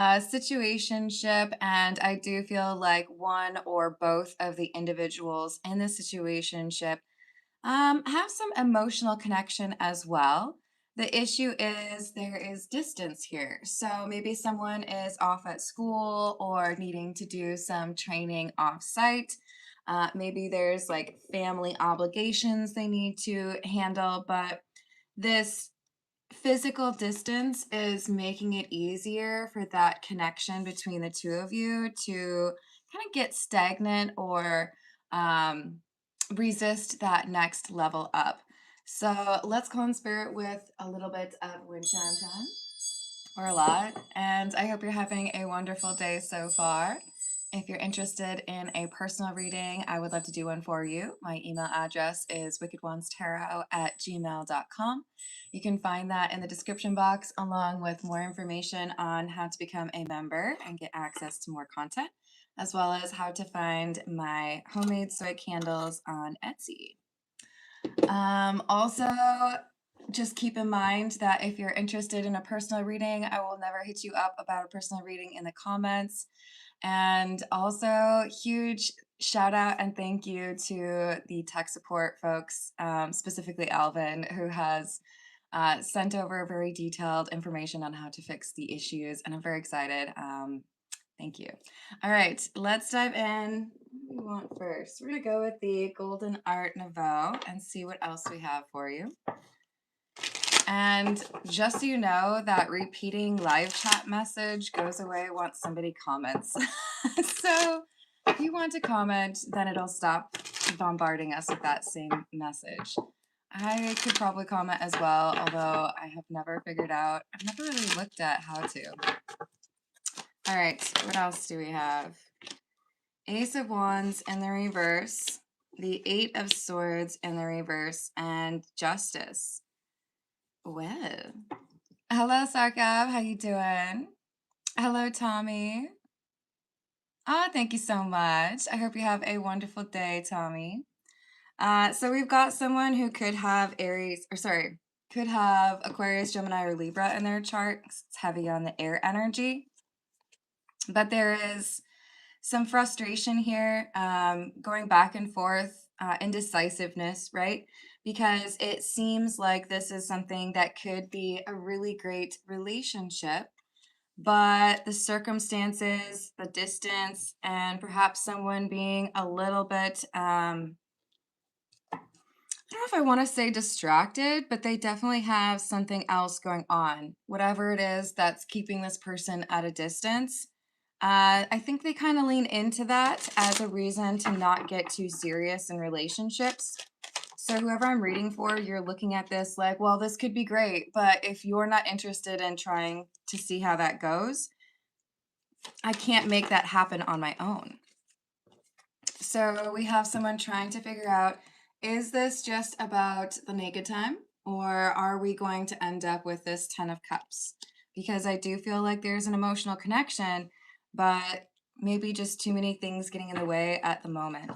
situationship, and I do feel like one or both of the individuals in the situationship have some emotional connection as well. The issue is there is distance here. So maybe someone is off at school or needing to do some training off site. Maybe there's like family obligations they need to handle, but this physical distance is making it easier for that connection between the two of you to kind of get stagnant or um, resist that next level up. So let's go in spirit with a little bit of wind chime time or a lot. And I hope you're having a wonderful day so far. If you're interested in a personal reading, I would love to do one for you. My email address is wickedonestarot@gmail.com. You can find that in the description box, along with more information on how to become a member and get access to more content, as well as how to find my homemade soy candles on Etsy. Also, just keep in mind that if you're interested in a personal reading, I will never hit you up about a personal reading in the comments. And also, huge shout out and thank you to the tech support folks, specifically Alvin, who has sent over very detailed information on how to fix the issues. And I'm very excited. Thank you. All right, let's dive in. What do we want first? We're going to go with the Golden Art Nouveau and see what else we have for you. And just so you know, that repeating live chat message goes away once somebody comments. So if you want to comment, then it'll stop bombarding us with that same message. I could probably comment as well, although I have never figured out, I've never really looked at how to. All right, what else do we have? Ace of Wands in the reverse, the Eight of Swords in the reverse, and Justice. Well, hello, Sarkov. How you doing? Hello, Tommy. Ah, thank you so much. I hope you have a wonderful day, Tommy. So we've got someone who could have Aries, or sorry, could have Aquarius, Gemini, or Libra in their chart. It's heavy on the air energy. But there is some frustration here, going back and forth, indecisiveness, right? Because it seems like this is something that could be a really great relationship, but the circumstances, the distance, and perhaps someone being a little bit, I don't know if I want to say distracted, but they definitely have something else going on. Whatever it is that's keeping this person at a distance. I think they kind of lean into that as a reason to not get too serious in relationships. So, whoever I'm reading for, you're looking at this like, well, this could be great, but if you're not interested in trying to see how that goes, I can't make that happen on my own. So we have someone trying to figure out, is this just about the naked time, or are we going to end up with this 10 of cups? Because I do feel like there's an emotional connection, but maybe just too many things getting in the way at the moment.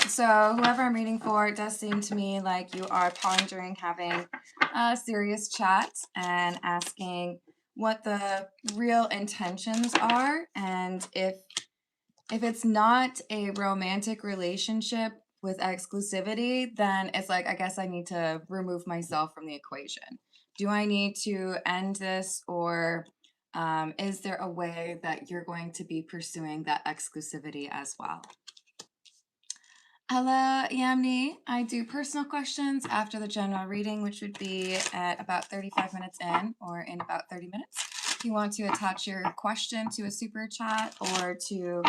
So whoever I'm reading for, it does seem to me like you are pondering having a serious chat and asking what the real intentions are, and if it's not a romantic relationship with exclusivity, then it's like, I guess I need to remove myself from the equation. Do I need to end this, or is there a way that you're going to be pursuing that exclusivity as well? Hello, Yamni. I do personal questions after the general reading, which would be at about 35 minutes in, or in about 30 minutes. If you want to attach your question to a super chat or to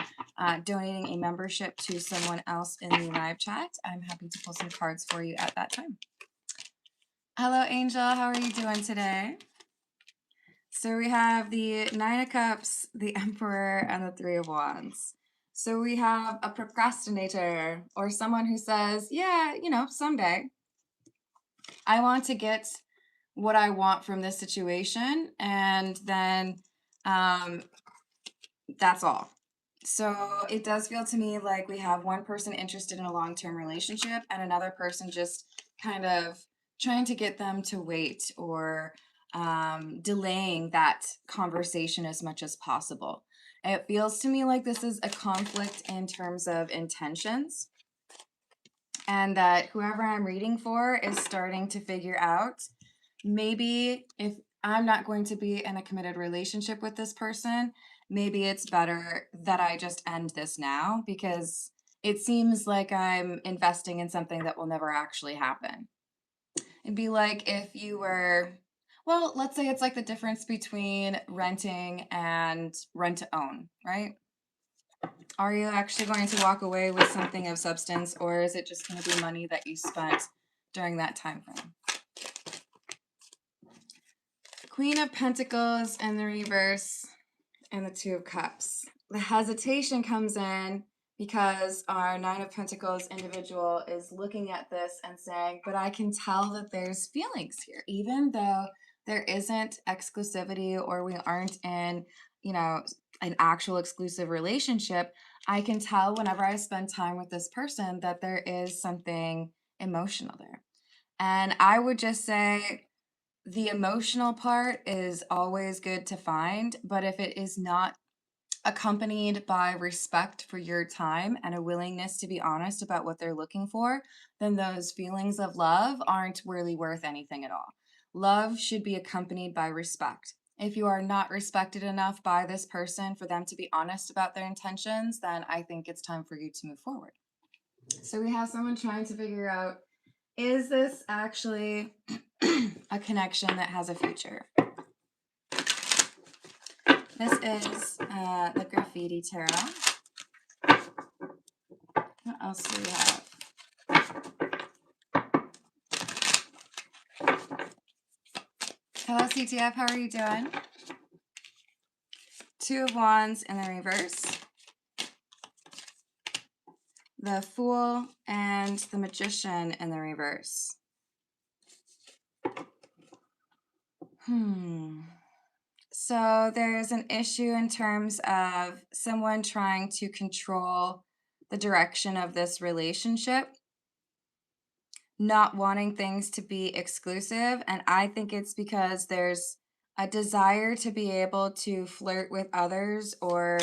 donating a membership to someone else in the live chat, I'm happy to pull some cards for you at that time. Hello, Angel. How are you doing today? So we have the Nine of Cups, the Emperor, and the Three of Wands. So we have a procrastinator, or someone who says, yeah, someday I want to get what I want from this situation, and then that's all. So it does feel to me like we have one person interested in a long-term relationship and another person just kind of trying to get them to wait, or delaying that conversation as much as possible. It feels to me like this is a conflict in terms of intentions, and that whoever I'm reading for is starting to figure out, maybe if I'm not going to be in a committed relationship with this person, maybe it's better that I just end this now, because it seems like I'm investing in something that will never actually happen. It'd be like if you were, well, let's say it's like the difference between renting and rent to own, right? Are you actually going to walk away with something of substance, or is it just going to be money that you spent during that time frame? Queen of Pentacles in the reverse and the Two of Cups. The hesitation comes in because our Nine of Pentacles individual is looking at this and saying, but I can tell that there's feelings here, even though there isn't exclusivity or we aren't in, an actual exclusive relationship. I can tell whenever I spend time with this person that there is something emotional there. And I would just say the emotional part is always good to find, but if it is not accompanied by respect for your time and a willingness to be honest about what they're looking for, then those feelings of love aren't really worth anything at all. Love should be accompanied by respect. If you are not respected enough by this person for them to be honest about their intentions, then I think it's time for you to move forward. So we have someone trying to figure out, is this actually a connection that has a future? This is the Graffiti Tarot. What else do we have? Hello, CTF. How are you doing? Two of Wands in the reverse. The Fool and the Magician in the reverse. So there's an issue in terms of someone trying to control the direction of this relationship, not wanting things to be exclusive. And I think it's because there's a desire to be able to flirt with others or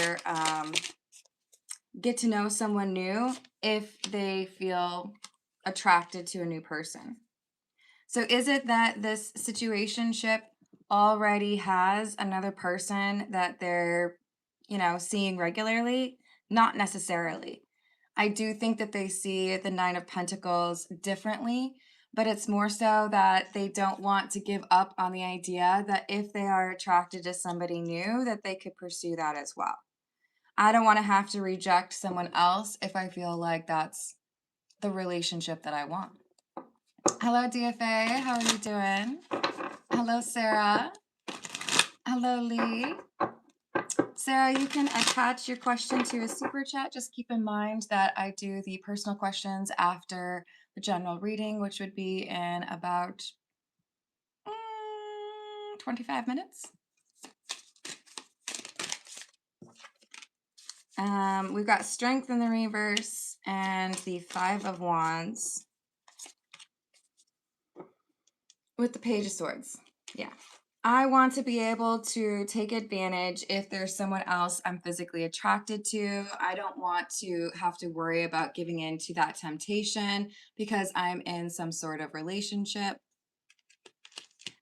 get to know someone new if they feel attracted to a new person. So is it that this situationship already has another person that they're, seeing regularly? Not necessarily. I do think that they see the Nine of Pentacles differently, but it's more so that they don't want to give up on the idea that if they are attracted to somebody new, that they could pursue that as well. I don't want to have to reject someone else if I feel like that's the relationship that I want. Hello, DFA. How are you doing? Hello, Sarah. Hello, Lee. Sarah, you can attach your question to a super chat. Just keep in mind that I do the personal questions after the general reading, which would be in about 25 minutes. We've got Strength in the reverse and the Five of Wands with the Page of Swords. Yeah. I want to be able to take advantage if there's someone else I'm physically attracted to. I don't want to have to worry about giving in to that temptation because I'm in some sort of relationship.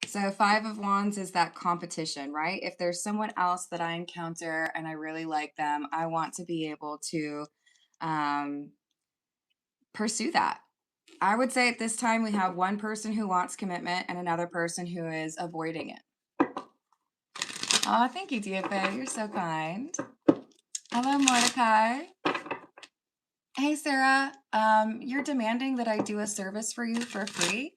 So Five of Wands is that competition, right? If there's someone else that I encounter and I really like them, I want to be able to pursue that. I would say at this time we have one person who wants commitment and another person who is avoiding it. Oh, thank you, DFA. You're so kind. Hello, Mordecai. Hey, Sarah. You're demanding that I do a service for you for free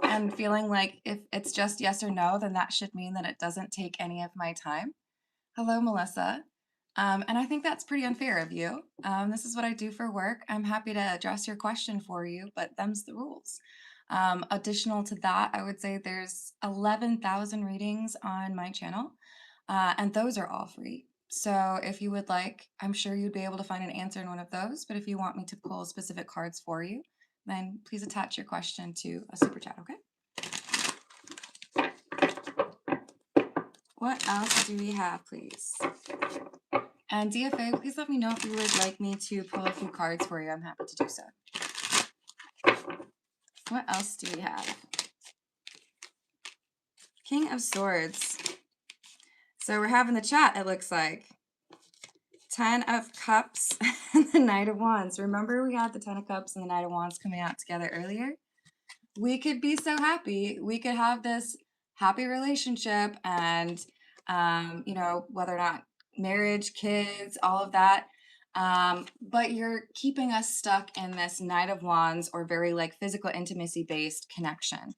and feeling like if it's just yes or no, then that should mean that it doesn't take any of my time. Hello, Melissa. And I think that's pretty unfair of you. This is what I do for work. I'm happy to address your question for you, but them's the rules. Additional to that, I would say there's 11,000 readings on my channel. And those are all free. So if you would like, I'm sure you'd be able to find an answer in one of those. But if you want me to pull specific cards for you, then please attach your question to a super chat, okay? What else do we have, please? And DFA, please let me know if you would like me to pull a few cards for you. I'm happy to do so. What else do we have? King of Swords. So we're having the chat, it looks like. 10 of Cups and the Knight of Wands. Remember we had the 10 of Cups and the Knight of Wands coming out together earlier? We could be so happy. We could have this happy relationship and, you know, whether or not marriage, kids, all of that. But you're keeping us stuck in this Knight of Wands or very like physical intimacy based connection.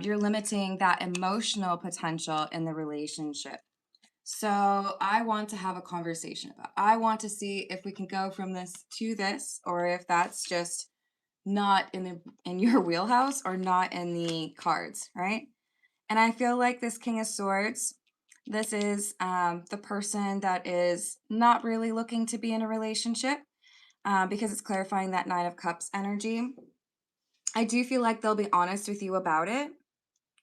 You're limiting that emotional potential in the relationship. So I want to have a conversation about. I want to see if we can go from this to this, or if that's just not in your wheelhouse or not in the cards, right? And I feel like this King of Swords, this is the person that is not really looking to be in a relationship because it's clarifying that Nine of Cups energy. I do feel like they'll be honest with you about it.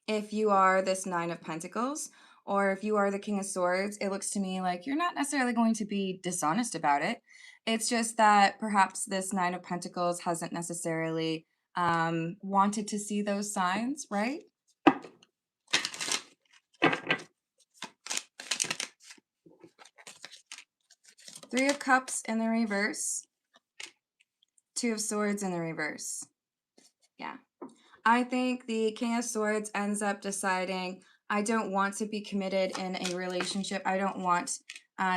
If you are this Nine of Pentacles, or if you are the King of Swords, it looks to me like you're not necessarily going to be dishonest about it. It's just that perhaps this Nine of Pentacles hasn't necessarily wanted to see those signs, right? Three of Cups in the reverse. Two of Swords in the reverse. Yeah. I think the King of Swords ends up deciding, I don't want to be committed in a relationship. I don't want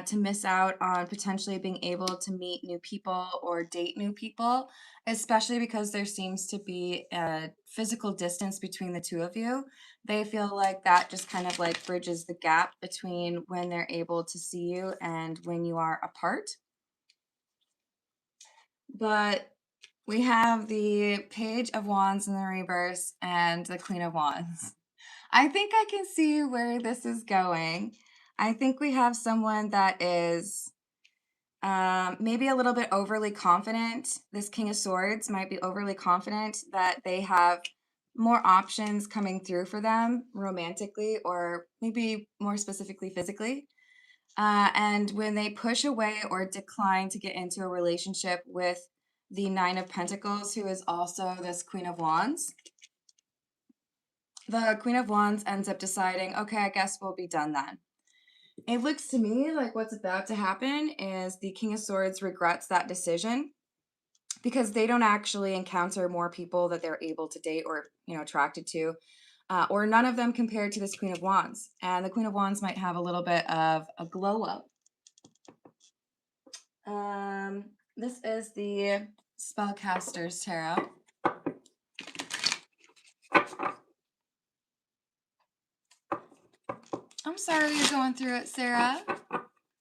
to miss out on potentially being able to meet new people or date new people, especially because there seems to be a physical distance between the two of you. They feel like that just kind of like bridges the gap between when they're able to see you and when you are apart. But we have the Page of Wands in the reverse and the Queen of Wands. I think I can see where this is going. I think we have someone that is maybe a little bit overly confident. This King of Swords might be overly confident that they have more options coming through for them romantically or maybe more specifically physically. And when they push away or decline to get into a relationship with the Nine of Pentacles, who is also this Queen of Wands, the Queen of Wands ends up deciding, okay, I guess we'll be done then. It looks to me like what's about to happen is the King of Swords regrets that decision because they don't actually encounter more people that they're able to date or, you know, attracted to, or none of them compared to this Queen of Wands. And the Queen of Wands might have a little bit of a glow up. This is the Spellcaster's Tarot. I'm sorry you're going through it, Sarah.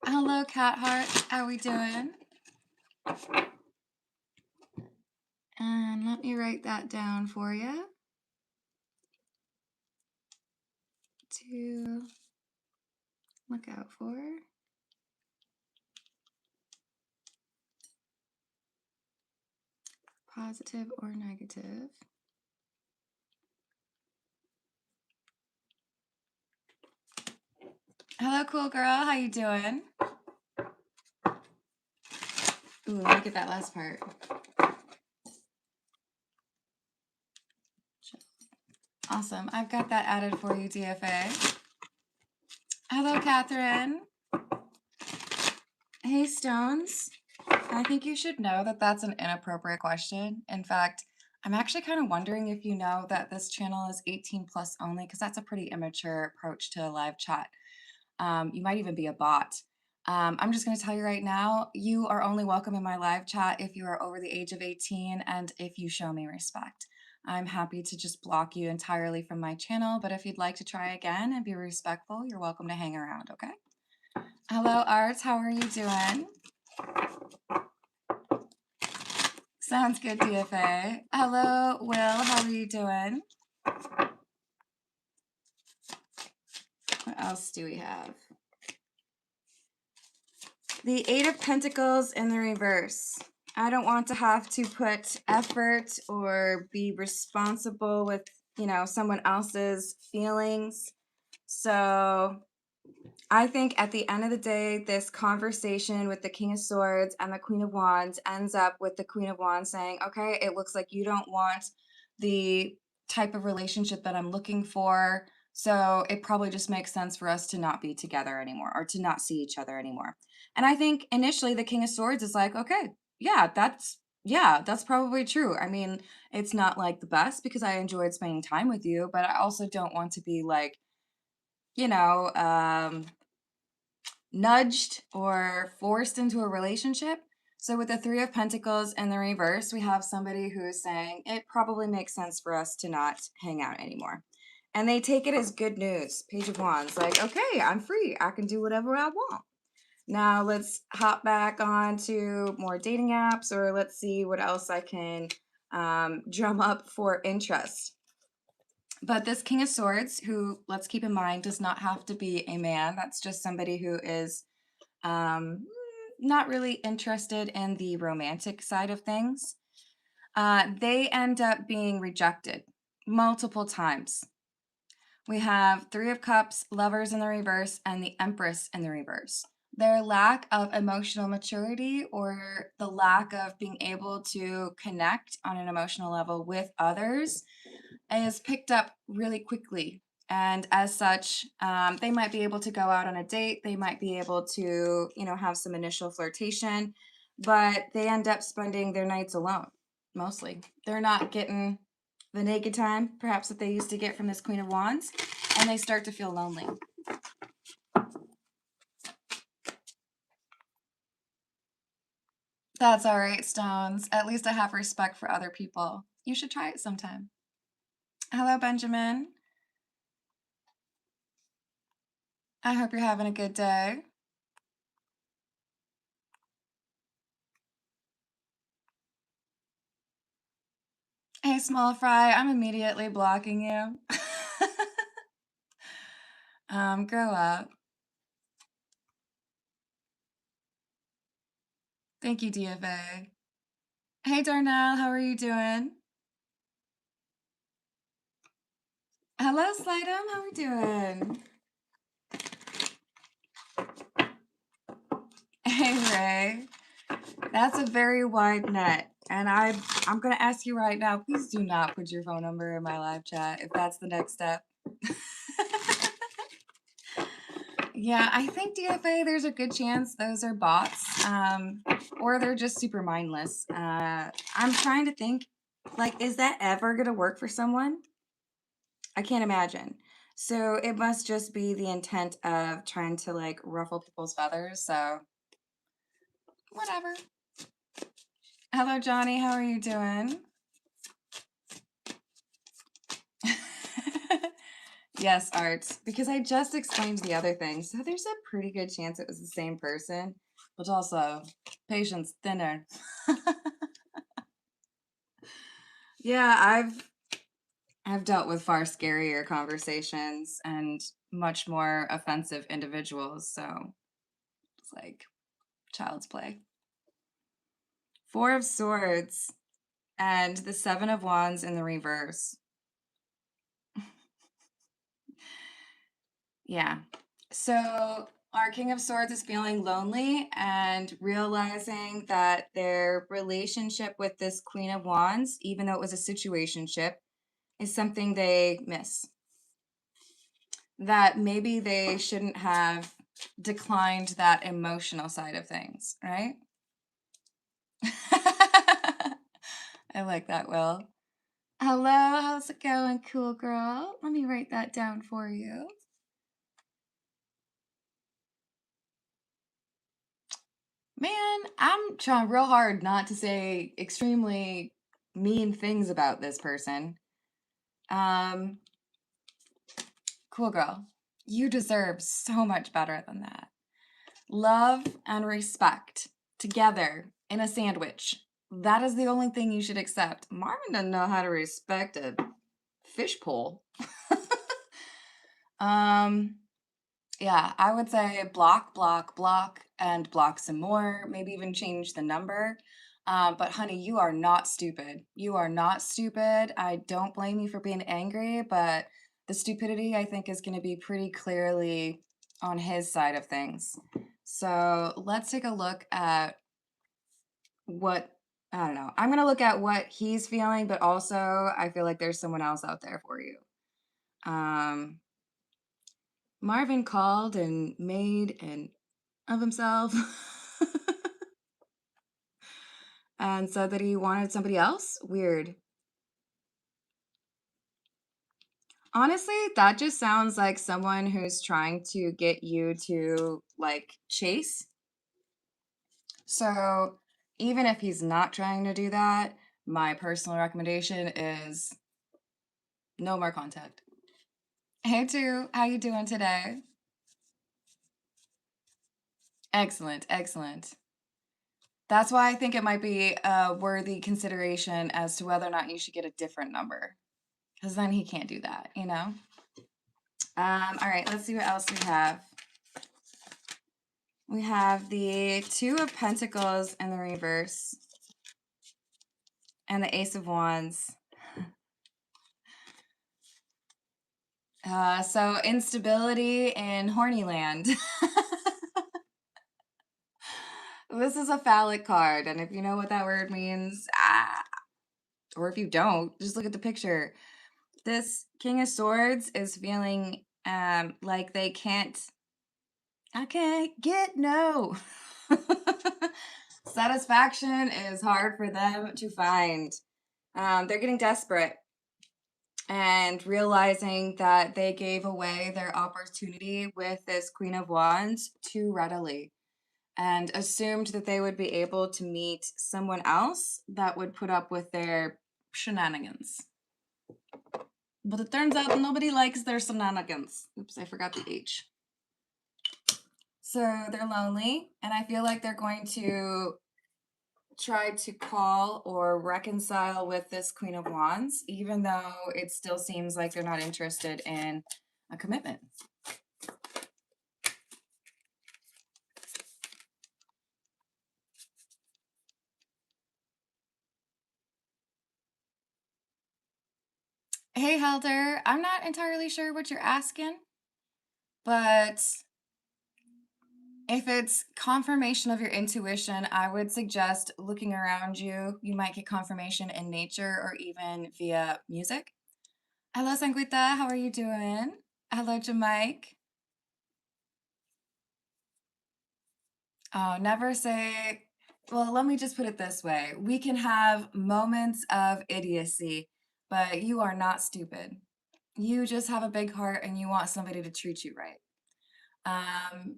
Hello, Cat Heart. How we doing? And let me write that down for you. To look out for. Positive or negative. Hello, cool girl. How you doing? Ooh, let me get that last part. Awesome. I've got that added for you, DFA. Hello, Catherine. Hey, Stones. I think you should know that that's an inappropriate question. In fact, I'm actually kind of wondering if you know that this channel is 18 plus only, because that's a pretty immature approach to a live chat. You might even be a bot. I'm just going to tell you right now, you are only welcome in my live chat if you are over the age of 18 and if you show me respect. I'm happy to just block you entirely from my channel, but if you'd like to try again and be respectful, you're welcome to hang around, okay? Hello, Arts. How are you doing? Sounds good, DFA. Hello, Will. How are you doing? What else do we have? The Eight of Pentacles in the reverse. I don't want to have to put effort or be responsible with, you know, someone else's feelings. So I think at the end of the day, this conversation with the King of Swords and the Queen of Wands ends up with the Queen of Wands saying, okay, it looks like you don't want the type of relationship that I'm looking for. So it probably just makes sense for us to not be together anymore or to not see each other anymore. And I think initially the King of Swords is like, okay, that's probably true. I mean, it's not like the best because I enjoyed spending time with you, but I also don't want to be like, you know, nudged or forced into a relationship. So with the Three of Pentacles in the reverse, we have somebody who is saying it probably makes sense for us to not hang out anymore. And they take it as good news. Page of Wands, like, okay, I'm free. I can do whatever I want. Now let's hop back on to more dating apps, or let's see what else I can drum up for interest. But this King of Swords, who, let's keep in mind, does not have to be a man. That's just somebody who is not really interested in the romantic side of things. They end up being rejected multiple times. We have Three of Cups, Lovers in the reverse, and the Empress in the reverse. Their lack of emotional maturity or the lack of being able to connect on an emotional level with others is picked up really quickly. And as such, they might be able to go out on a date. They might be able to, have some initial flirtation, but they end up spending their nights alone, mostly. They're not getting the naked time, perhaps, that they used to get from this Queen of Wands, and they start to feel lonely. That's all right, Stones. At least I have respect for other people. You should try it sometime. Hello, Benjamin. I hope you're having a good day. Hey, Small Fry, I'm immediately blocking you. Grow up. Thank you, DFA. Hey, Darnell, how are you doing? Hello, Slidem, how are we doing? Hey, Ray. That's a very wide net. And I'm going to ask you right now, please do not put your phone number in my live chat if that's the next step. Yeah, I think DFA, there's a good chance those are bots, or they're just super mindless. I'm trying to think, like, is that ever going to work for someone? I can't imagine. So it must just be the intent of trying to, like, ruffle people's feathers. So whatever. Hello, Johnny. How are you doing? Yes, Art, because I just explained the other thing, so there's a pretty good chance it was the same person, but also patience thinner. Yeah, I've dealt with far scarier conversations and much more offensive individuals, so it's like child's play. Four of Swords and the Seven of Wands in the reverse. Yeah. So our King of Swords is feeling lonely and realizing that their relationship with this Queen of Wands, even though it was a situationship, is something they miss. That maybe they shouldn't have declined that emotional side of things, right? I like that, Will. Hello, how's it going, cool girl? Let me write that down for you. Man, I'm trying real hard not to say extremely mean things about this person. Um, cool girl. You deserve so much better than that. Love and respect together in a sandwich. That is the only thing you should accept. Marvin doesn't know how to respect a fish pole. Yeah, I would say block, block, block, and block some more. Maybe even change the number. But honey, you are not stupid. You are not stupid. I don't blame you for being angry, but the stupidity I think is going to be pretty clearly on his side of things. So let's take a look at what, I don't know. I'm going to look at what he's feeling, but also I feel like there's someone else out there for you. Marvin called and made an of himself and said that he wanted somebody else. Weird. Honestly, that just sounds like someone who's trying to get you to like chase. So even if he's not trying to do that, my personal recommendation is no more contact. Hey, two, how you doing today? Excellent, excellent. That's why I think it might be a worthy consideration as to whether or not you should get a different number. Because then he can't do that, you know? All right, let's see what else we have. We have the Two of Pentacles in the reverse and the Ace of Wands. So instability in horny land. This is a phallic card, and if you know what that word means, or if you don't, just look at the picture. This King of Swords is feeling like I can't get no. Satisfaction is hard for them to find. They're getting desperate and realizing that they gave away their opportunity with this Queen of Wands too readily and assumed that they would be able to meet someone else that would put up with their shenanigans. But it turns out nobody likes their shenanigans. Oops, I forgot the H. So they're lonely, and I feel like they're going to try to call or reconcile with this Queen of Wands, even though it still seems like they're not interested in a commitment. Hey, Helder, I'm not entirely sure what you're asking, but if it's confirmation of your intuition, I would suggest looking around you. You might get confirmation in nature or even via music. Hello, Sanguita. How are you doing? Hello, Jamaica. Oh, never say, well, let me just put it this way. We can have moments of idiocy, but you are not stupid. You just have a big heart and you want somebody to treat you right.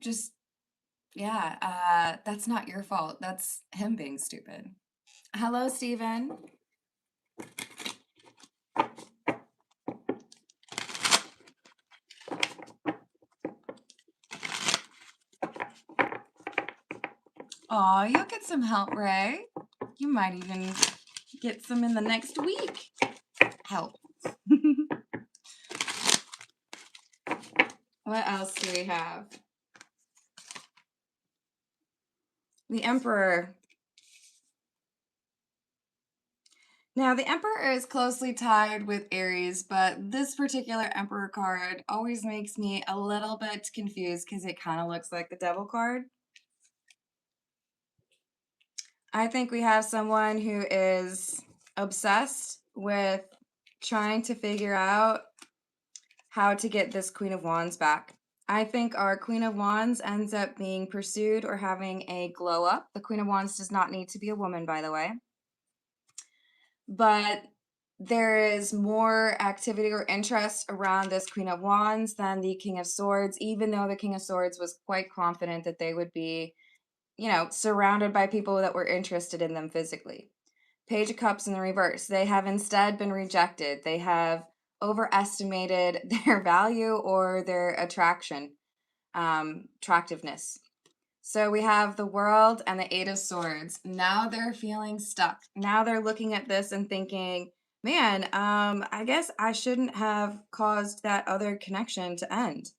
Just, yeah, that's not your fault. That's him being stupid. Hello, Steven. Aw, you'll get some help, Ray. You might even get some in the next week. Help. What else do we have? The Emperor. Now, the Emperor is closely tied with Aries, but this particular Emperor card always makes me a little bit confused because it kind of looks like the Devil card. I think we have someone who is obsessed with trying to figure out how to get this Queen of Wands back. I think our Queen of Wands ends up being pursued or having a glow up. The Queen of Wands does not need to be a woman, by the way. But there is more activity or interest around this Queen of Wands than the King of Swords, even though the King of Swords was quite confident that they would be, you know, surrounded by people that were interested in them physically. Page of Cups in the reverse. They have instead been rejected. They have overestimated their value or their attractiveness. So we have the World and the Eight of Swords. Now they're feeling stuck. Now they're looking at this and thinking, man, I guess I shouldn't have caused that other connection to end.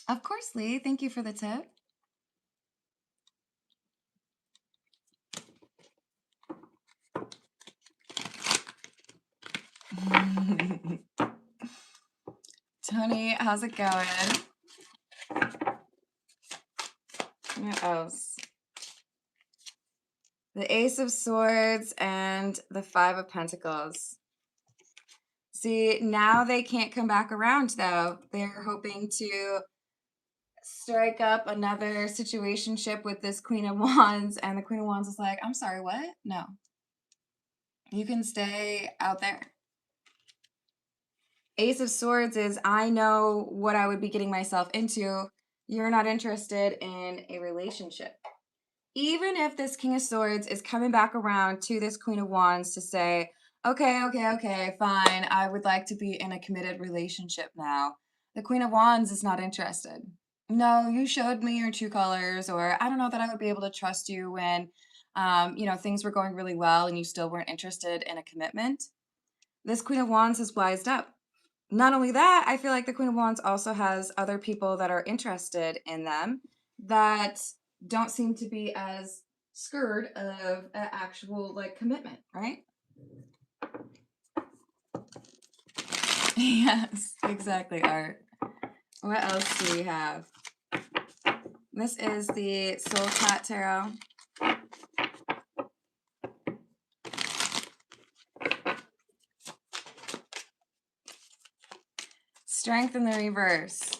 Of course, Lee. Thank you for the tip. Tony, how's it going? What else? The Ace of Swords and the Five of Pentacles. See, now they can't come back around, though. They're hoping to strike up another situationship with this Queen of Wands, and the Queen of Wands is like, I'm sorry, what? No. You can stay out there. Ace of Swords is, I know what I would be getting myself into. You're not interested in a relationship. Even if this King of Swords is coming back around to this Queen of Wands to say, okay, fine, I would like to be in a committed relationship now. The Queen of Wands is not interested. No, you showed me your true colors, or I don't know that I would be able to trust you when, things were going really well and you still weren't interested in a commitment. This Queen of Wands has wised up. Not only that, I feel like the Queen of Wands also has other people that are interested in them that don't seem to be as scared of an actual like commitment, right? Yes, exactly, Art. What else do we have? This is the Soul Cat Tarot. Strength in the reverse.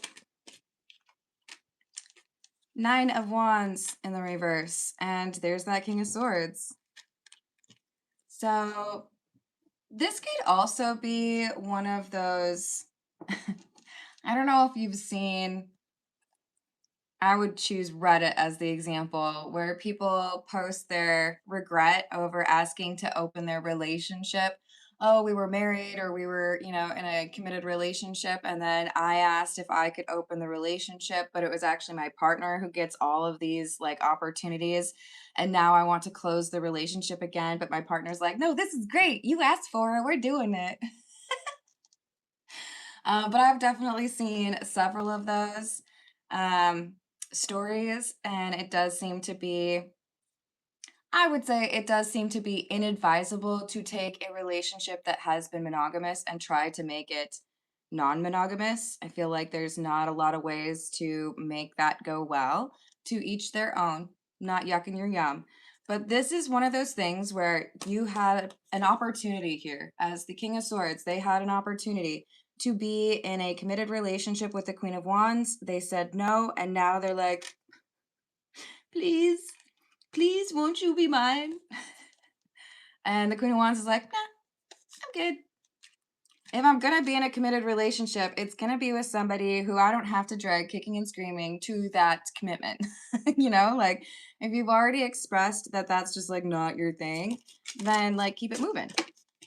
Nine of Wands in the reverse. And there's that King of Swords. So this could also be one of those, I don't know if you've seen, I would choose Reddit as the example, where people post their regret over asking to open their relationship. Oh, we were married or we were, in a committed relationship. And then I asked if I could open the relationship, but it was actually my partner who gets all of these like opportunities. And now I want to close the relationship again. But my partner's like, no, this is great. You asked for it. We're doing it. But I've definitely seen several of those stories, and it does seem to be, I would say, it does seem to be inadvisable to take a relationship that has been monogamous and try to make it non monogamous. I feel like there's not a lot of ways to make that go well. To each their own, not yucking your yum. But this is one of those things where you had an opportunity here. As the King of Swords, they had an opportunity to be in a committed relationship with the Queen of Wands. They said no, and now they're like, please, please, won't you be mine? And the Queen of Wands is like, nah, I'm good. If I'm going to be in a committed relationship, it's going to be with somebody who I don't have to drag kicking and screaming to that commitment. Like if you've already expressed that that's just like not your thing, then like keep it moving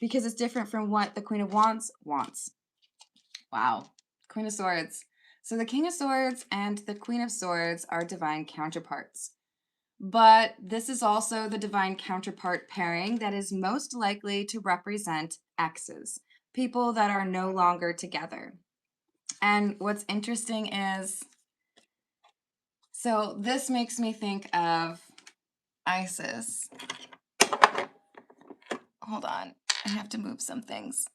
because it's different from what the Queen of Wands wants. Wow. Queen of Swords. So the King of Swords and the Queen of Swords are divine counterparts. But this is also the divine counterpart pairing that is most likely to represent exes, people that are no longer together. And what's interesting is, so this makes me think of Isis. Hold on, I have to move some things.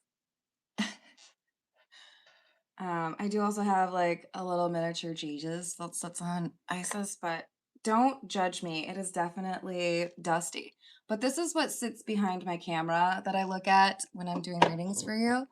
I do also have like a little miniature Jesus that's on Isis, but don't judge me. It is definitely dusty. But this is what sits behind my camera that I look at when I'm doing readings for you.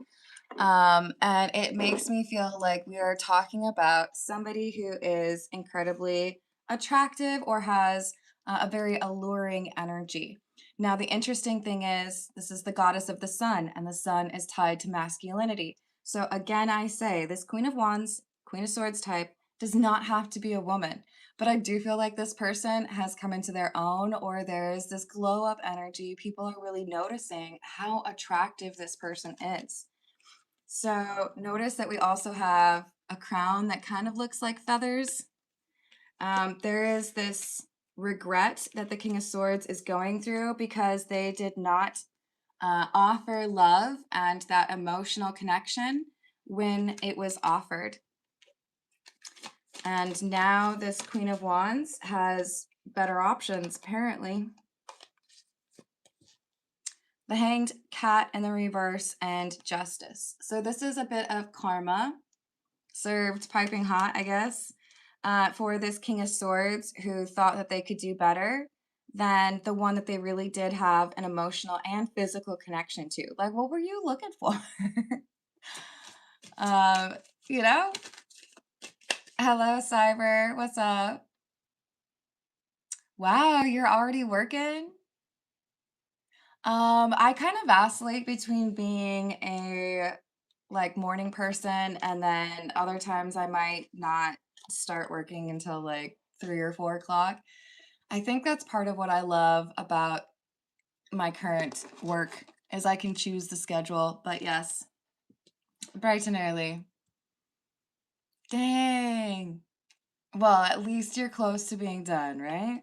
And it makes me feel like we are talking about somebody who is incredibly attractive or has a very alluring energy. Now, the interesting thing is, this is the goddess of the sun, and the sun is tied to masculinity. So, again, I say this Queen of Wands, Queen of Swords type does not have to be a woman. But I do feel like this person has come into their own, or there's this glow up energy. People are really noticing how attractive this person is. So notice that we also have a crown that kind of looks like feathers. There is this regret that the King of Swords is going through because they did not offer love and that emotional connection when it was offered. And now this Queen of Wands has better options, apparently. The Hanged Cat in the reverse and Justice. So this is a bit of karma served piping hot, I guess. for this King of Swords who thought that they could do better than the one that they really did have an emotional and physical connection to. Like, what were you looking for? um, you know? Hello, Cyber. What's up? Wow, you're already working? I kind of vacillate between being a like morning person and then other times I might not start working until like 3 or 4 o'clock. I think that's part of what I love about my current work is I can choose the schedule. But yes, bright and early. Dang. Well, at least you're close to being done, right?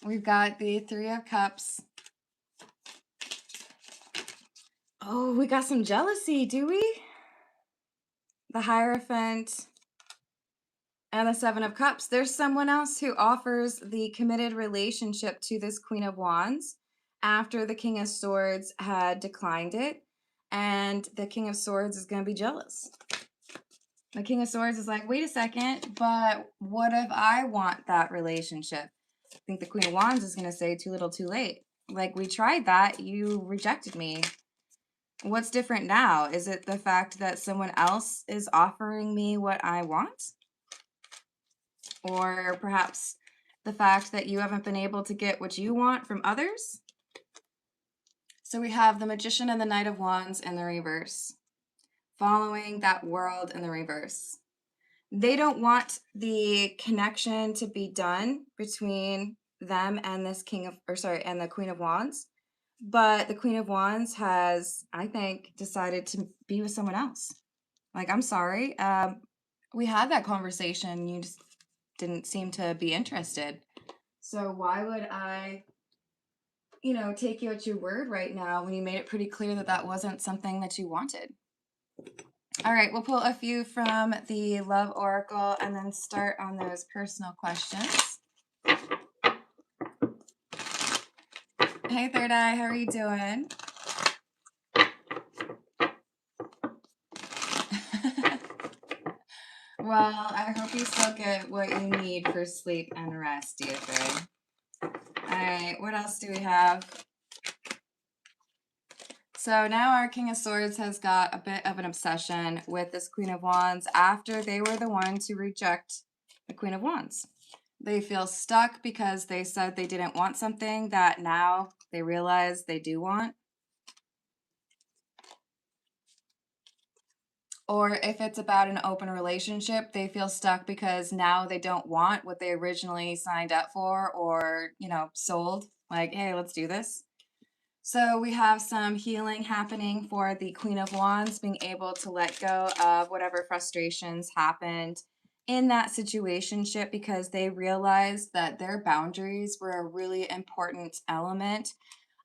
We've got the Three of Cups. Oh, we got some jealousy, do we? The Hierophant and the Seven of Cups. There's someone else who offers the committed relationship to this Queen of Wands after the King of Swords had declined it. And the King of Swords is going to be jealous. The King of Swords is like, wait a second, but what if I want that relationship? I think the Queen of Wands is going to say, too little, too late. Like, we tried that. You rejected me. What's different now? Is it the fact that someone else is offering me what I want? Or perhaps the fact that you haven't been able to get what you want from others? So we have the Magician and the Knight of Wands in the reverse, following that World in the reverse. They don't want the connection to be done between them and this and the Queen of Wands. But the Queen of Wands has, I think, decided to be with someone else. Like, I'm sorry. We had that conversation. You just didn't seem to be interested. So why would I, take you at your word right now when you made it pretty clear that that wasn't something that you wanted? All right, we'll pull a few from the Love Oracle and then start on those personal questions. Hey, Third Eye, how are you doing? Well, I hope you still get what you need for sleep and rest, DFA. All right, what else do we have? So now our King of Swords has got a bit of an obsession with this Queen of Wands after they were the one to reject the Queen of Wands. They feel stuck because they said they didn't want something that now they realize they do want. Or if it's about an open relationship, they feel stuck because now they don't want what they originally signed up for or, sold. Like, hey, let's do this. So we have some healing happening for the Queen of Wands, being able to let go of whatever frustrations happened in that situationship because they realized that their boundaries were a really important element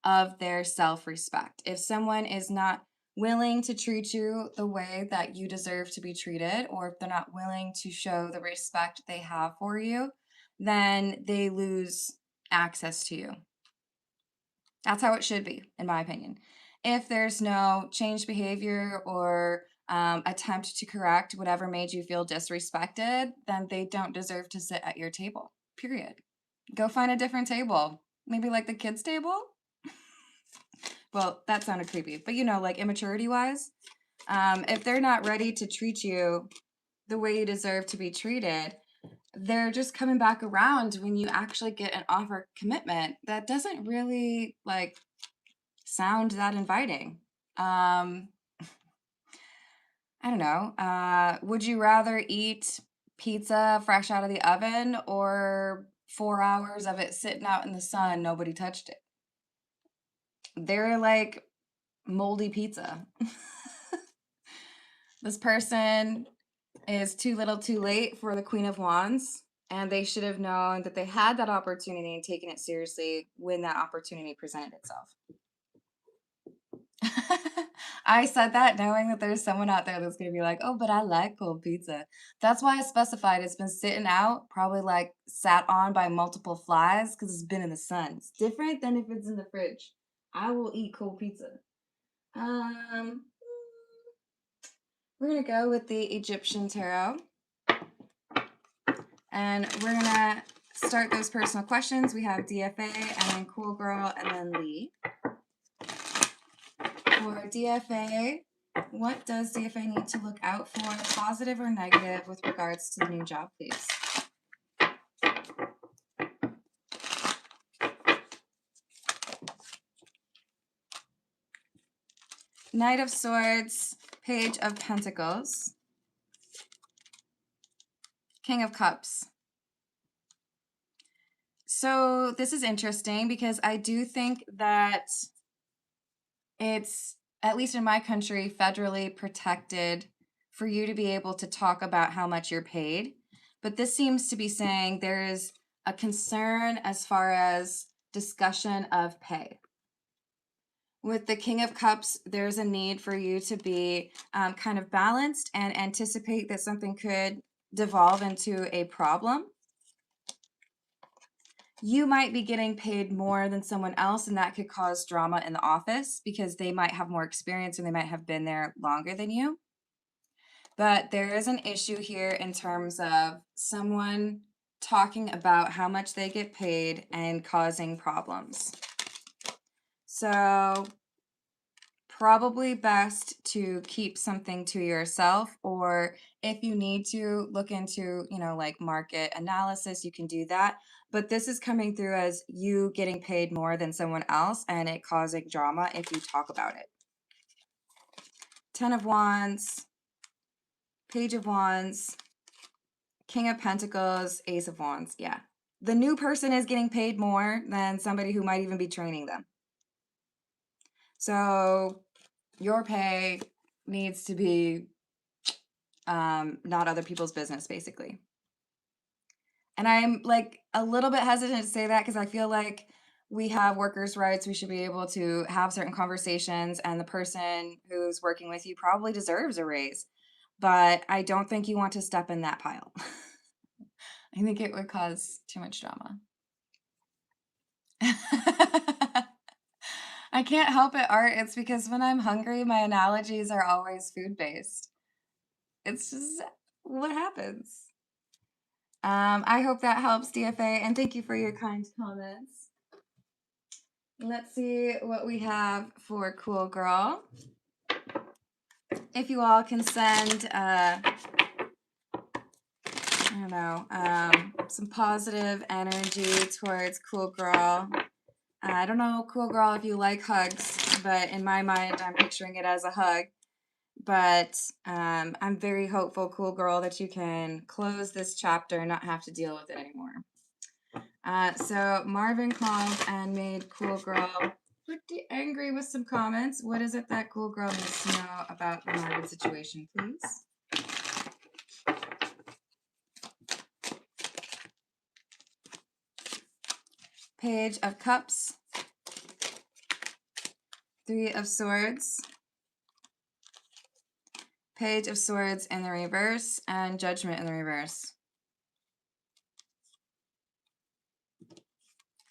of their self-respect. If someone is not willing to treat you the way that you deserve to be treated, or if they're not willing to show the respect they have for you, then they lose access to you. That's how it should be, in my opinion. If there's no changed behavior or attempt to correct whatever made you feel disrespected, then they don't deserve to sit at your table, period. Go find a different table. Maybe like the kids' table? Well, that sounded creepy, but like immaturity-wise, if they're not ready to treat you the way you deserve to be treated, they're just coming back around when you actually get an offer commitment that doesn't really sound that inviting. I don't know. Would you rather eat pizza fresh out of the oven or 4 hours of it sitting out in the sun, nobody touched it? They're like moldy pizza. This person is too little too late for the Queen of Wands, and they should have known that they had that opportunity and taken it seriously when that opportunity presented itself. I said that knowing that there's someone out there that's going to be like, oh, but I like cold pizza. That's why I specified it's been sitting out, probably sat on by multiple flies because it's been in the sun. It's different than if it's in the fridge. I will eat cold pizza. We're going to go with the Egyptian tarot. And we're going to start those personal questions. We have DFA and then Cool Girl and then Lee. For DFA, what does DFA need to look out for, positive or negative, with regards to the new job, please? Knight of Swords, Page of Pentacles, King of Cups. So this is interesting because I do think that it's, at least in my country, federally protected for you to be able to talk about how much you're paid. But this seems to be saying there is a concern as far as discussion of pay. With the King of Cups, there's a need for you to be kind of balanced and anticipate that something could devolve into a problem. You might be getting paid more than someone else, and that could cause drama in the office because they might have more experience and they might have been there longer than you. But there is an issue here in terms of someone talking about how much they get paid and causing problems. So probably best to keep something to yourself, or if you need to look into, like market analysis, you can do that. But this is coming through as you getting paid more than someone else and it causing drama if you talk about it. 10 of Wands, Page of Wands, King of Pentacles, Ace of Wands. Yeah. The new person is getting paid more than somebody who might even be training them. So your pay needs to be not other people's business, basically. And I'm like a little bit hesitant to say that because I feel like we have workers' rights. We should be able to have certain conversations, and the person who's working with you probably deserves a raise. But I don't think you want to step in that pile. I think it would cause too much drama. I can't help it, Art. It's because when I'm hungry, my analogies are always food-based. It's just what happens. I hope that helps, DFA, and thank you for your kind comments. Let's see what we have for Cool Girl. If you all can send, I don't know, some positive energy towards Cool Girl. I don't know, Cool Girl, if you like hugs, but in my mind, I'm picturing it as a hug. But I'm very hopeful, Cool Girl, that you can close this chapter and not have to deal with it anymore. So Marvin called and made Cool Girl pretty angry with some comments. What is it that Cool Girl needs to know about the Marvin situation, please? Page of Cups, Three of Swords, Page of Swords in the reverse, and Judgment in the reverse.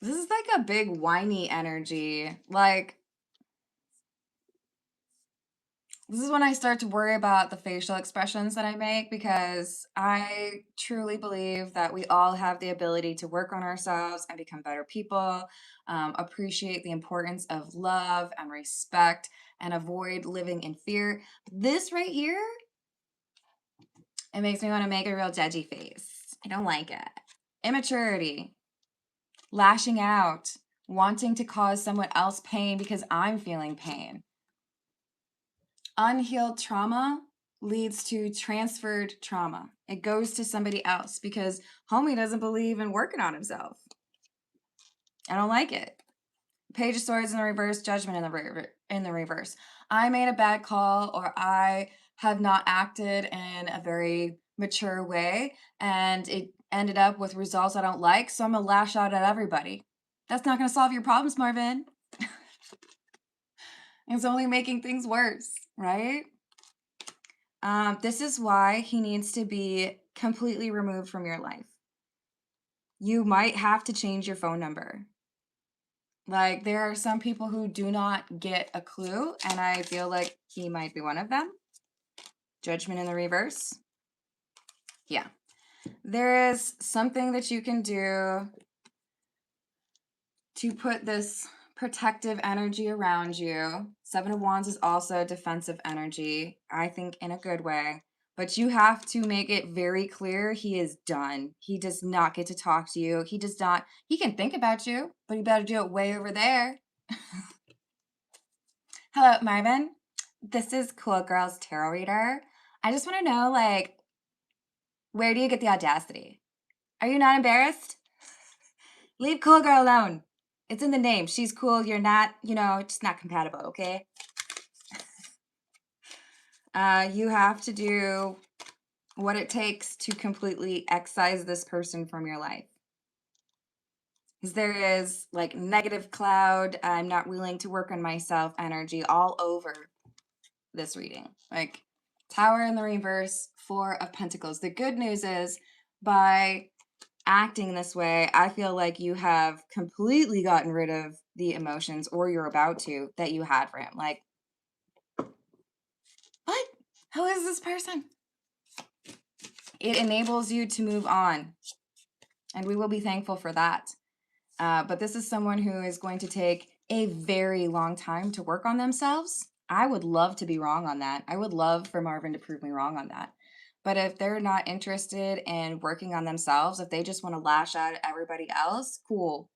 This is like a big whiny energy. Like, this is when I start to worry about the facial expressions that I make, because I truly believe that we all have the ability to work on ourselves and become better people, appreciate the importance of love and respect, and avoid living in fear. This right here, it makes me want to make a real judgy face. I don't like it. Immaturity, lashing out, wanting to cause someone else pain because I'm feeling pain. Unhealed trauma leads to transferred trauma. It goes to somebody else because homie doesn't believe in working on himself. I don't like it. Page of Swords in the reverse, Judgment in the reverse. I made a bad call, or I have not acted in a very mature way, and it ended up with results I don't like, so I'm going to lash out at everybody. That's not going to solve your problems, Marvin. It's only making things worse, right? This is why he needs to be completely removed from your life. You might have to change your phone number. Like, there are some people who do not get a clue, and I feel like he might be one of them. Judgment in the reverse. Yeah. There is something that you can do to put this protective energy around you. Seven of Wands is also defensive energy, I think in a good way. But you have to make it very clear he is done. He does not get to talk to you. He does not, he can think about you, but he better do it way over there. Hello, Marvin. This is Cool Girls Tarot Reader. I just want to know, like, where do you get the audacity? Are you not embarrassed? Leave Cool Girl alone. It's in the name. She's cool. You're not, just not compatible, okay? You have to do what it takes to completely excise this person from your life. Because there is like negative cloud, I'm not willing to work on myself energy all over this reading. Like Tower in the reverse, Four of Pentacles. The good news is by acting this way, I feel like you have completely gotten rid of the emotions, or you're about to, that you had for him. Like, what? Who is this person? It enables you to move on, and we will be thankful for that. But this is someone who is going to take a very long time to work on themselves. I would love to be wrong on that. I would love for Marvin to prove me wrong on that. But if they're not interested in working on themselves, if they just want to lash out at everybody else, cool.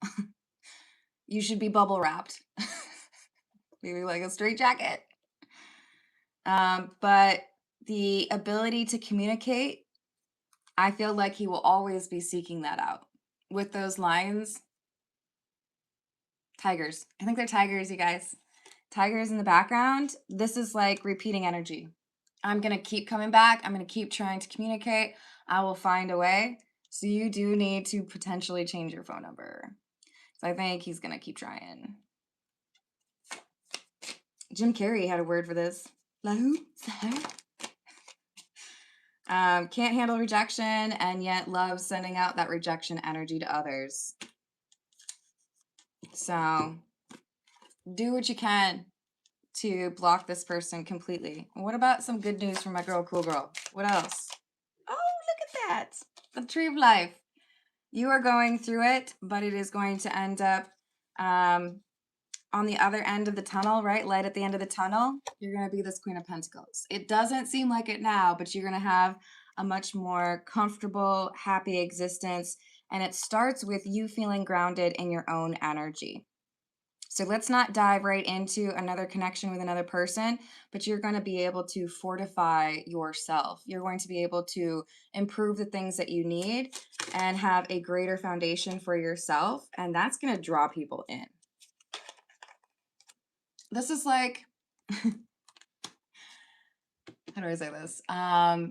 You should be bubble wrapped. Maybe like a straight jacket. But the ability to communicate, I feel like he will always be seeking that out. With those lines, tigers. I think they're tigers, you guys. Tigers in the background. This is like repeating energy. I'm going to keep coming back. I'm going to keep trying to communicate. I will find a way. So you do need to potentially change your phone number. So I think he's going to keep trying. Jim Carrey had a word for this. Lahu? Can't handle rejection and yet loves sending out that rejection energy to others. So do what you can to block this person completely. What about some good news from my girl, Cool Girl? What else? Oh, look at that. The Tree of Life. You are going through it, but it is going to end up on the other end of the tunnel, right? Light at the end of the tunnel. You're going to be this Queen of Pentacles. It doesn't seem like it now, but you're going to have a much more comfortable, happy existence. And it starts with you feeling grounded in your own energy. So let's not dive right into another connection with another person, but you're going to be able to fortify yourself. You're going to be able to improve the things that you need and have a greater foundation for yourself. And that's going to draw people in. This is like, how do I say this?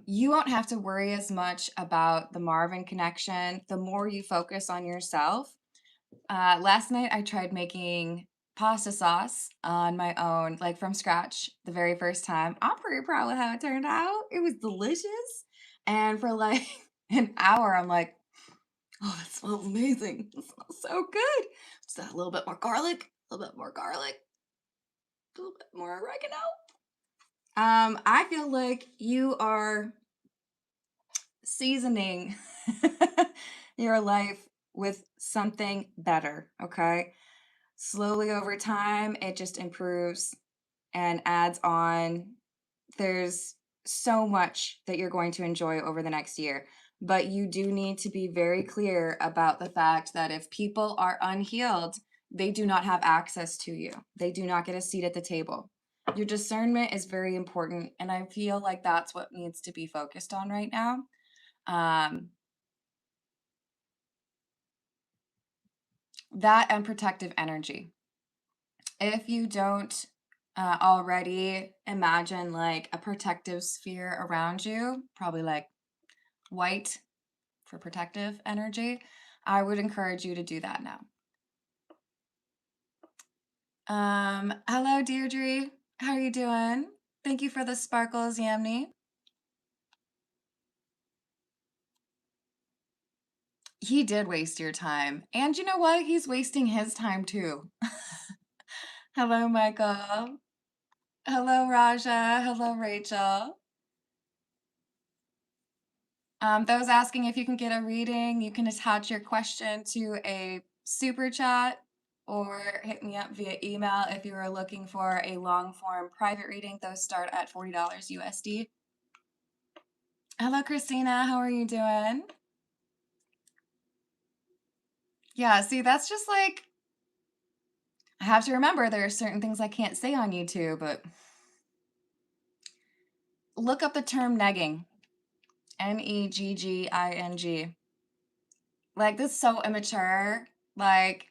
You won't have to worry as much about the Marvin connection. The more you focus on yourself. Last night I tried making pasta sauce on my own, like from scratch, the very first time. I'm pretty proud of how it turned out. It was delicious. And for like an hour, I'm like, oh, that smells amazing. It smells so good. Just add a little bit more garlic, a little bit more garlic, a little bit more oregano. I feel like you are seasoning your life with something better, okay? Slowly over time, it just improves and adds on. There's so much that you're going to enjoy over the next year, but you do need to be very clear about the fact that if people are unhealed, they do not have access to you. They do not get a seat at the table. Your discernment is very important, and I feel like that's what needs to be focused on right now. That and protective energy. If you don't already imagine like a protective sphere around you, probably like white for protective energy, I would encourage you to do that now. Hello, Deirdre. How are you doing? Thank you for the sparkles, Yamni. He did waste your time. And you know what? He's wasting his time too. Hello, Michael. Hello, Raja. Hello, Rachel. Those asking if you can get a reading, you can attach your question to a super chat or hit me up via email if you are looking for a long form private reading. Those start at $40 USD. Hello, Christina. How are you doing? Yeah, see, that's just like, I have to remember there are certain things I can't say on YouTube, but look up the term negging. Negging. Like, this is so immature. Like,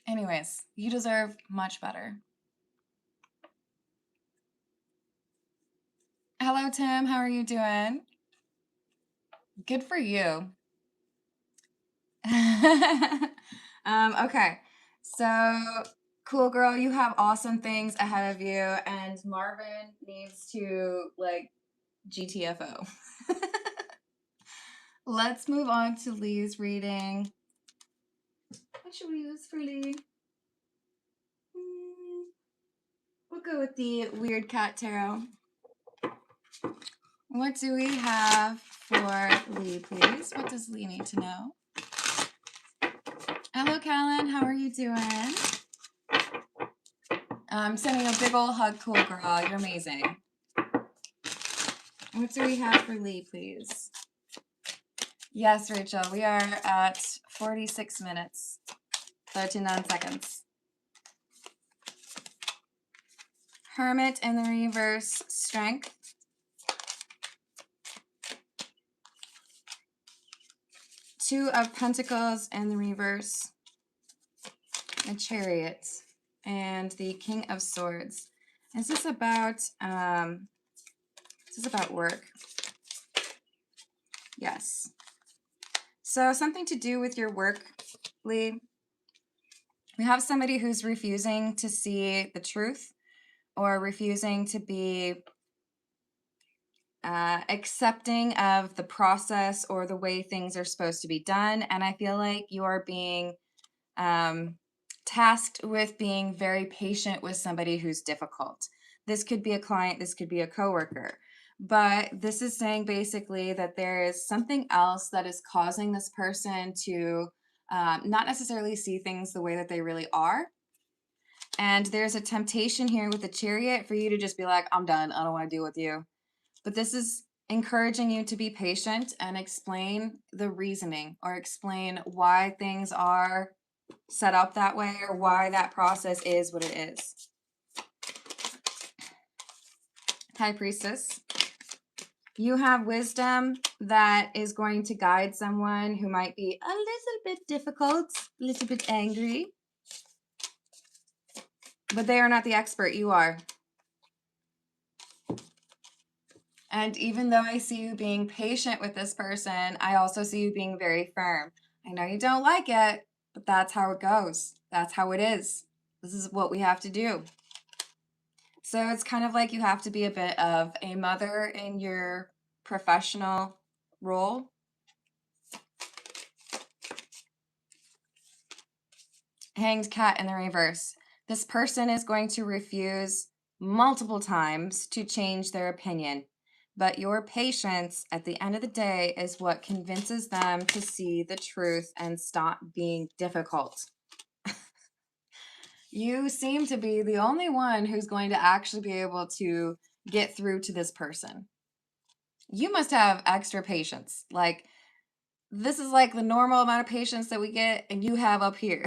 anyways, you deserve much better. Hello, Tim. How are you doing? Good for you. Okay. So, cool girl, you have awesome things ahead of you, and Marvin needs to, like, GTFO. Let's move on to Lee's reading. What should we use for Lee? We'll go with the Weird Cat Tarot. What do we have for Lee, please? What does Lee need to know? Hello, Callan. How are you doing? I'm sending a big old hug, cool girl. You're amazing. What do we have for Lee, please? Yes, Rachel, we are at 46 minutes, 39 seconds. Hermit in the reverse, Strength. Two of Pentacles in the reverse, a Chariot, and the King of Swords. Is this about work? Yes. So something to do with your work, Lee. We have somebody who's refusing to see the truth or refusing to be accepting of the process or the way things are supposed to be done. And I feel like you are being tasked with being very patient with somebody who's difficult. This could be a client, this could be a coworker. But this is saying basically that there is something else that is causing this person to not necessarily see things the way that they really are. And there's a temptation here with the Chariot for you to just be like, I'm done. I don't want to deal with you. But this is encouraging you to be patient and explain the reasoning or explain why things are set up that way or why that process is what it is. High Priestess. You have wisdom that is going to guide someone who might be a little bit difficult, a little bit angry. But they are not the expert, you are. And even though I see you being patient with this person, I also see you being very firm. I know you don't like it, but that's how it goes. That's how it is. This is what we have to do. So it's kind of like you have to be a bit of a mother in your professional role. Hanged Cat in the reverse. This person is going to refuse multiple times to change their opinion. But your patience at the end of the day is what convinces them to see the truth and stop being difficult. You seem to be the only one who's going to actually be able to get through to this person. You must have extra patience. Like, this is like the normal amount of patience that we get and you have up here.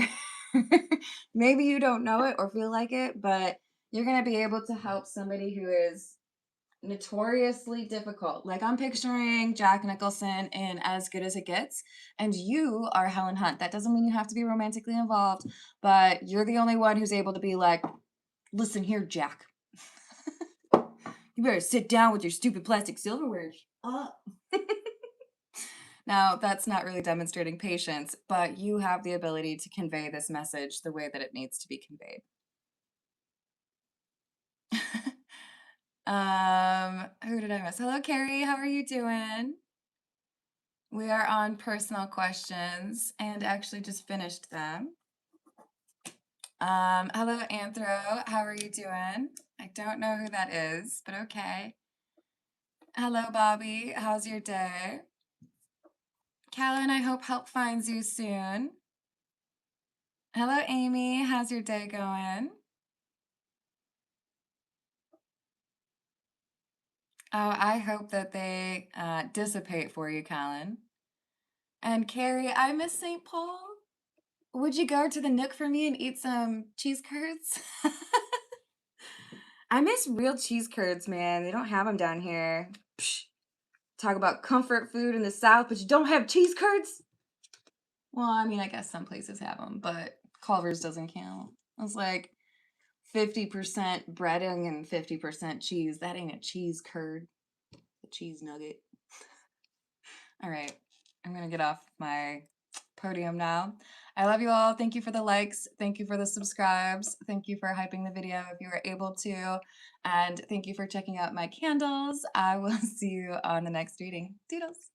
Maybe you don't know it or feel like it, but you're going to be able to help somebody who is notoriously difficult. Like, I'm picturing Jack Nicholson in As Good as It Gets, and you are Helen Hunt. That doesn't mean you have to be romantically involved, but you're the only one who's able to be like, listen here, Jack. You better sit down with your stupid plastic silverware. Now, that's not really demonstrating patience, but you have the ability to convey this message the way that it needs to be conveyed. Who did I miss? Hello, Carrie. How are you doing? We are on personal questions and actually just finished them. Hello, Anthro. How are you doing? I don't know who that is, but okay. Hello, Bobby. How's your day? Callan, I hope help finds you soon. Hello, Amy. How's your day going? Oh, I hope that they dissipate for you, Callan. And Carrie, I miss St. Paul. Would you go to the Nook for me and eat some cheese curds? I miss real cheese curds, man. They don't have them down here. Psh, talk about comfort food in the South, but you don't have cheese curds? Well, I mean, I guess some places have them, but Culver's doesn't count. It's like 50% breading and 50% cheese. That ain't a cheese curd, a cheese nugget. All right, I'm gonna get off my podium now. I love you all. Thank you for the likes. Thank you for the subscribes. Thank you for hyping the video if you were able to. And thank you for checking out my candles. I will see you on the next reading. Doodles.